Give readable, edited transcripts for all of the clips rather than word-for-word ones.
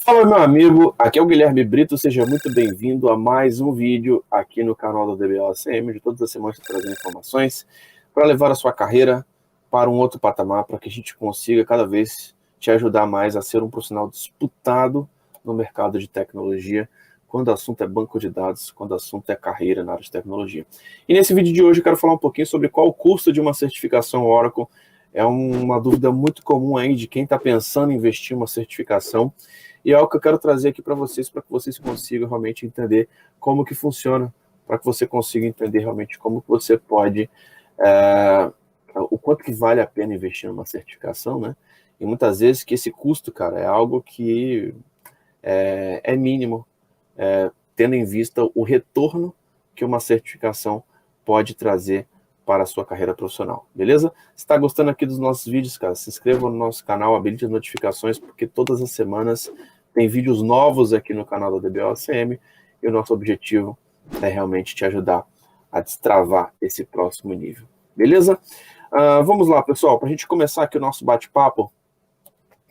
Fala, meu amigo, aqui é o Guilherme Brito, seja muito bem-vindo a mais um vídeo aqui no canal da DBOACM. De todas as semanas estou trazendo informações para levar a sua carreira para um outro patamar, para que a gente consiga cada vez te ajudar mais a ser um profissional disputado no mercado de tecnologia, quando o assunto é banco de dados, quando o assunto é carreira na área de tecnologia. E nesse vídeo de hoje eu quero falar um pouquinho sobre qual o custo de uma certificação Oracle. É uma dúvida muito comum aí de quem está pensando em investir em uma certificação. E é algo que eu quero trazer aqui para vocês consigam realmente entender como que funciona, para que você consiga entender realmente como que você pode, o quanto que vale a pena investir numa certificação, né? E muitas vezes que esse custo, cara, é algo que é mínimo, tendo em vista o retorno que uma certificação pode trazer para a sua carreira profissional, beleza? Se está gostando aqui dos nossos vídeos, cara, se inscreva no nosso canal, habilite as notificações, porque todas as semanas tem vídeos novos aqui no canal da DBOACM, e o nosso objetivo é realmente te ajudar a destravar esse próximo nível, beleza? Vamos lá, pessoal, para a gente começar aqui o nosso bate-papo,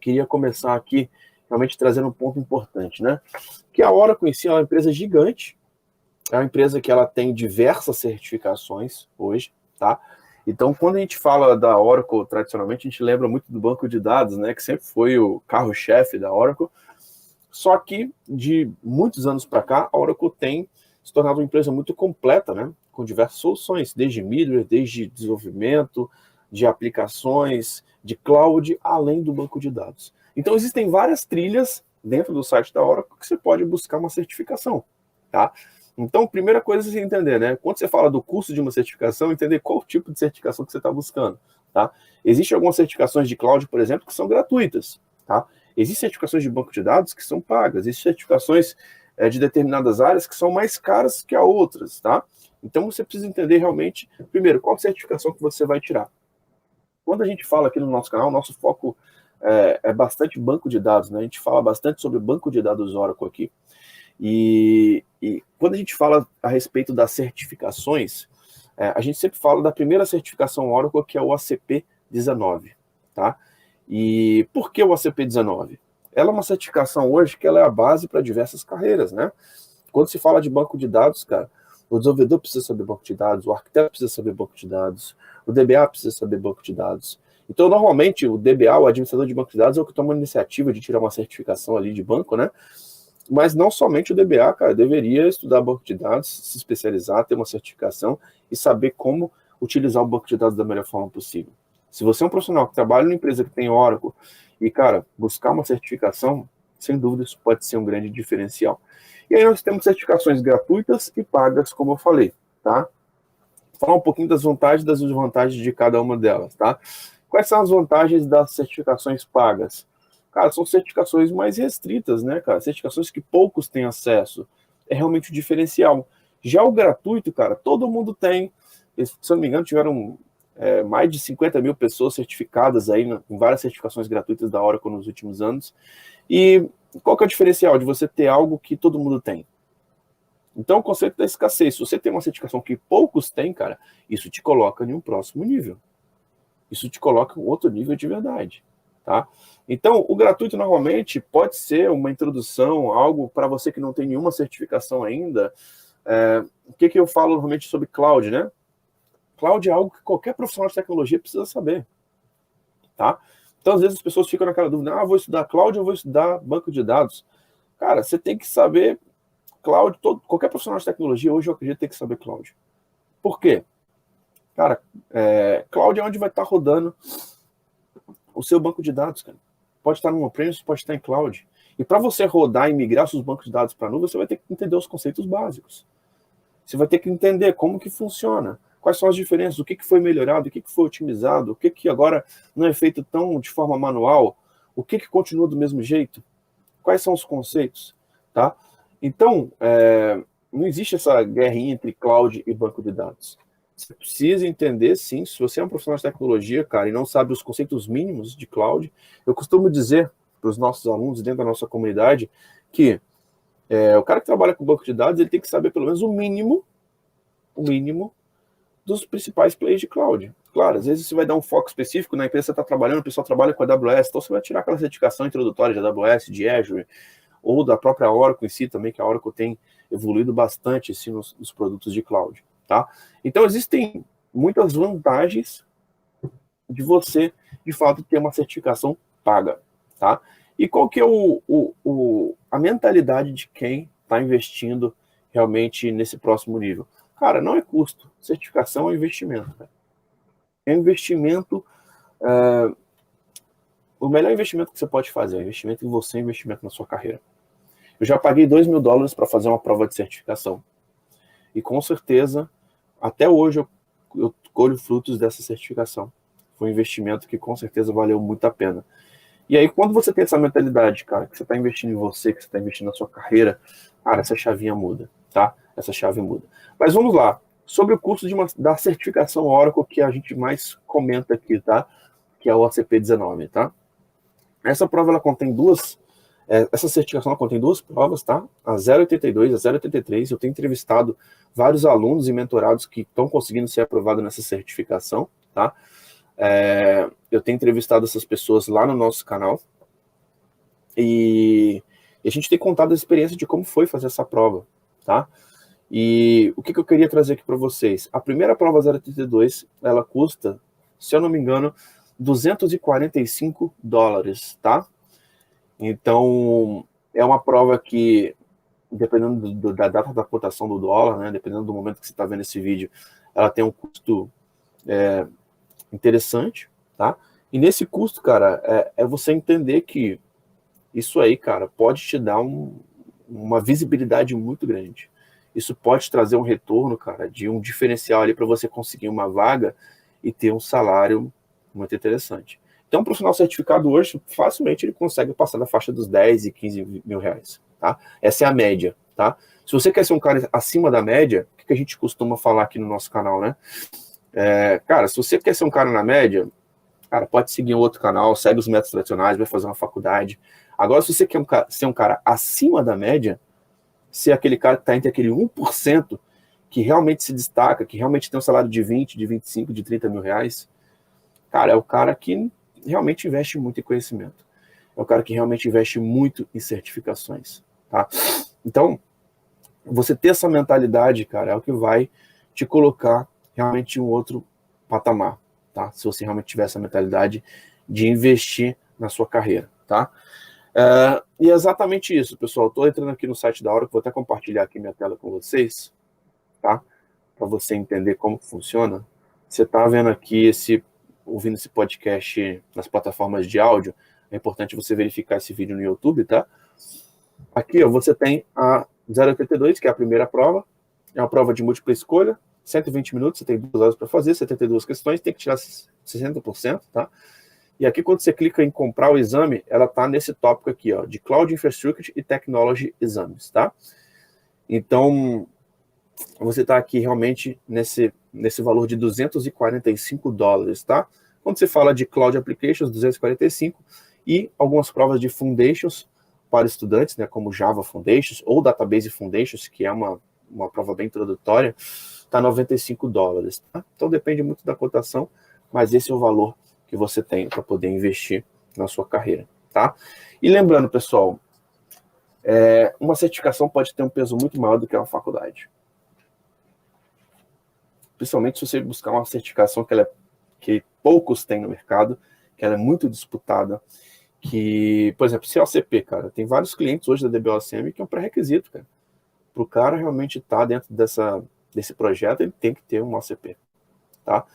queria começar aqui realmente trazendo um ponto importante, né? Que a Oracle em si é uma empresa gigante, é uma empresa que ela tem diversas certificações hoje, tá? Então, quando a gente fala da Oracle, tradicionalmente, a gente lembra muito do banco de dados, né? Que sempre foi o carro-chefe da Oracle. Só que, de muitos anos para cá, a Oracle tem se tornado uma empresa muito completa, né? Com diversas soluções, desde middleware, desde desenvolvimento, de aplicações, de cloud, além do banco de dados. Então, existem várias trilhas dentro do site da Oracle que você pode buscar uma certificação, tá? Então, primeira coisa é você entender, né? Quando você fala do custo de uma certificação, entender qual tipo de certificação que você está buscando, tá? Existem algumas certificações de cloud, por exemplo, que são gratuitas, tá? Existem certificações de banco de dados que são pagas, existem certificações de determinadas áreas que são mais caras que a outras, tá? Então, você precisa entender realmente, primeiro, qual certificação que você vai tirar. Quando a gente fala aqui no nosso canal, nosso foco é bastante banco de dados, né? A gente fala bastante sobre banco de dados Oracle aqui. E quando a gente fala a respeito das certificações, a gente sempre fala da primeira certificação Oracle, que é o ACP 19, tá? E por que o ACP 19? Ela é uma certificação hoje que ela é a base para diversas carreiras, né? Quando se fala de banco de dados, cara, o desenvolvedor precisa saber banco de dados, o arquiteto precisa saber banco de dados, o DBA precisa saber banco de dados. Então, normalmente, o DBA, o administrador de banco de dados, é o que toma a iniciativa de tirar uma certificação ali de banco, né? Mas não somente o DBA, cara, deveria estudar banco de dados, se especializar, ter uma certificação e saber como utilizar o banco de dados da melhor forma possível. Se você é um profissional que trabalha numa empresa que tem Oracle e, cara, buscar uma certificação, sem dúvida isso pode ser um grande diferencial. E aí nós temos certificações gratuitas e pagas, como eu falei, tá? Vou falar um pouquinho das vantagens e das desvantagens de cada uma delas, tá? Quais são as vantagens das certificações pagas? Cara, são certificações mais restritas, né, cara? Certificações que poucos têm acesso. É realmente o diferencial. Já o gratuito, cara, todo mundo tem. Se eu não me engano, tiveram mais de 50 mil pessoas certificadas aí em várias certificações gratuitas da Oracle nos últimos anos. E qual que é o diferencial de você ter algo que todo mundo tem? Então, o conceito da escassez. Se você tem uma certificação que poucos têm, cara, isso te coloca em um próximo nível. Isso te coloca em outro nível de verdade, tá? Então, o gratuito normalmente pode ser uma introdução, algo para você que não tem nenhuma certificação ainda. O que eu falo normalmente sobre cloud, né? Cloud é algo que qualquer profissional de tecnologia precisa saber, tá? Então, às vezes as pessoas ficam naquela dúvida, vou estudar cloud ou vou estudar banco de dados? Cara, você tem que saber cloud, qualquer profissional de tecnologia hoje eu acredito tem que saber cloud. Por quê? Cara, cloud é onde vai estar rodando o seu banco de dados, cara. Pode estar no on-premise, pode estar em cloud. E para você rodar e migrar seus bancos de dados para a nuvem, você vai ter que entender os conceitos básicos. Você vai ter que entender como que funciona, quais são as diferenças, o que foi melhorado, o que foi otimizado, o que agora não é feito tão de forma manual, o que continua do mesmo jeito, quais são os conceitos, tá? Então, não existe essa guerrinha entre cloud e banco de dados. Você precisa entender, sim, se você é um profissional de tecnologia, cara, e não sabe os conceitos mínimos de cloud, eu costumo dizer para os nossos alunos dentro da nossa comunidade que o cara que trabalha com banco de dados, ele tem que saber pelo menos o mínimo dos principais players de cloud. Claro, às vezes você vai dar um foco específico, na empresa que você está trabalhando, o pessoal trabalha com a AWS, então você vai tirar aquela certificação introdutória de AWS, de Azure, ou da própria Oracle em si também, que a Oracle tem evoluído bastante assim, nos produtos de cloud, tá? Então, existem muitas vantagens de você, de fato, ter uma certificação paga, tá? E qual que é a mentalidade de quem está investindo realmente nesse próximo nível? Cara, não é custo. Certificação é investimento, cara. É investimento. O melhor investimento que você pode fazer é investimento em você, investimento na sua carreira. Eu já paguei $2.000 para fazer uma prova de certificação. E com certeza, até hoje, eu colho frutos dessa certificação. Foi um investimento que com certeza valeu muito a pena. E aí, quando você tem essa mentalidade, cara, que você está investindo em você, que você está investindo na sua carreira, cara, essa chavinha muda, tá? Essa chave muda. Mas vamos lá. Sobre o curso da certificação Oracle que a gente mais comenta aqui, tá? Que é o OCP 19, tá? Essa prova, ela contém essa certificação ela contém duas provas, tá? A 082 e a 083. Eu tenho entrevistado vários alunos e mentorados que estão conseguindo ser aprovados nessa certificação, tá? Eu tenho entrevistado essas pessoas lá no nosso canal e a gente tem contado a experiência de como foi fazer essa prova, tá? E o que eu queria trazer aqui para vocês? A primeira prova 082, ela custa, se eu não me engano, $245, tá? Então, é uma prova que, dependendo da data da cotação do dólar, né, dependendo do momento que você está vendo esse vídeo, ela tem um custo interessante, tá? E nesse custo, cara, é você entender que isso aí, cara, pode te dar uma visibilidade muito grande. Isso pode trazer um retorno, cara, de um diferencial ali para você conseguir uma vaga e ter um salário muito interessante. Então, um profissional certificado hoje, facilmente ele consegue passar da faixa dos 10 e 15 mil reais, tá? Essa é a média, tá? Se você quer ser um cara acima da média, o que a gente costuma falar aqui no nosso canal, né? Cara, se você quer ser um cara na média, cara, pode seguir um outro canal, segue os métodos tradicionais, vai fazer uma faculdade. Agora, se você quer ser um cara acima da média, ser aquele cara que está entre aquele 1% que realmente se destaca, que realmente tem um salário de 20, de 25, de 30 mil reais, cara, é o cara que realmente investe muito em conhecimento. É o cara que realmente investe muito em certificações, tá? Então, você ter essa mentalidade, cara, é o que vai te colocar realmente em um outro patamar, tá? Se você realmente tiver essa mentalidade de investir na sua carreira, tá? E é exatamente isso, pessoal. Estou entrando aqui no site da Oracle, vou até compartilhar aqui minha tela com vocês, tá? Para você entender como funciona. Você está vendo aqui ouvindo esse podcast nas plataformas de áudio, é importante você verificar esse vídeo no YouTube, tá? Aqui, ó, você tem a 082, que é a primeira prova, é uma prova de múltipla escolha, 120 minutos, você tem 2 horas para fazer, 72 questões, tem que tirar 60%, tá? E aqui, quando você clica em comprar o exame, ela está nesse tópico aqui, ó, de Cloud Infrastructure e Technology Exames, tá? Então, você está aqui realmente nesse valor de $245, tá? Quando você fala de Cloud Applications, 245, e algumas provas de Foundations para estudantes, né, como Java Foundations ou Database Foundations, que é uma prova bem introdutória, está $95, tá? Então, depende muito da cotação, mas esse é o valor que você tem para poder investir na sua carreira, tá? E lembrando, pessoal, uma certificação pode ter um peso muito maior do que uma faculdade. Principalmente se você buscar uma certificação que poucos têm no mercado, que ela é muito disputada, que, por exemplo, COCP, cara, tem vários clientes hoje da DBOCM que é um pré-requisito, cara. Para o cara realmente estar dentro desse projeto, ele tem que ter um OCP, tá?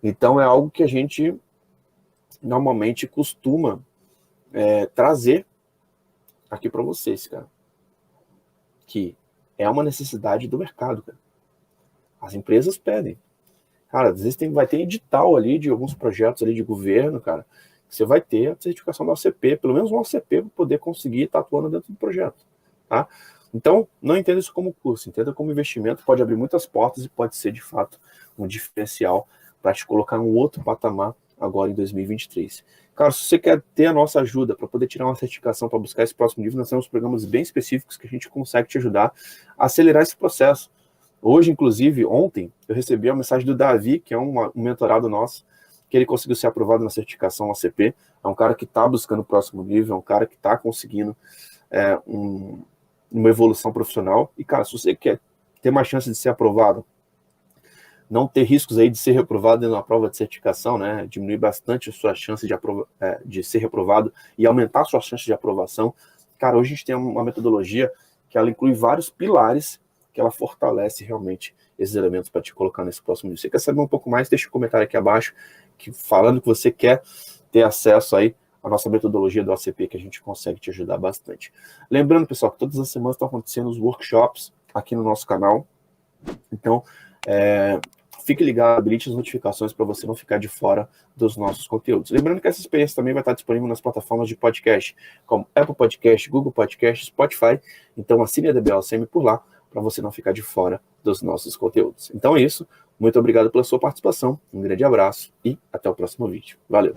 Então, é algo que a gente normalmente costuma trazer aqui para vocês, cara, que é uma necessidade do mercado, cara. As empresas pedem. Cara, às vezes vai ter edital ali de alguns projetos ali de governo, cara, que você vai ter a certificação da OCP, pelo menos um OCP para poder conseguir estar atuando dentro do projeto, tá? Então, não entenda isso como curso, entenda como investimento, pode abrir muitas portas e pode ser, de fato, um diferencial para te colocar em um outro patamar agora em 2023. Cara, se você quer ter a nossa ajuda para poder tirar uma certificação para buscar esse próximo nível, nós temos programas bem específicos que a gente consegue te ajudar a acelerar esse processo. Hoje, inclusive, ontem, eu recebi a mensagem do Davi, que é um mentorado nosso, que ele conseguiu ser aprovado na certificação ACP. É um cara que está buscando o próximo nível, é um cara que está conseguindo uma evolução profissional. E, cara, se você quer ter mais chance de ser aprovado, não ter riscos aí de ser reprovado na prova de certificação, né? Diminuir bastante a sua chance de ser reprovado e aumentar a sua chance de aprovação. Cara, hoje a gente tem uma metodologia que ela inclui vários pilares que ela fortalece realmente esses elementos para te colocar nesse próximo nível. Se você quer saber um pouco mais, deixa um comentário aqui abaixo, falando que você quer ter acesso aí à nossa metodologia do ACP, que a gente consegue te ajudar bastante. Lembrando, pessoal, que todas as semanas estão acontecendo os workshops aqui no nosso canal. Então, fique ligado, habilite as notificações para você não ficar de fora dos nossos conteúdos. Lembrando que essa experiência também vai estar disponível nas plataformas de podcast, como Apple Podcast, Google Podcast, Spotify. Então assine a DBLCM por lá, para você não ficar de fora dos nossos conteúdos. Então é isso. Muito obrigado pela sua participação. Um grande abraço e até o próximo vídeo. Valeu!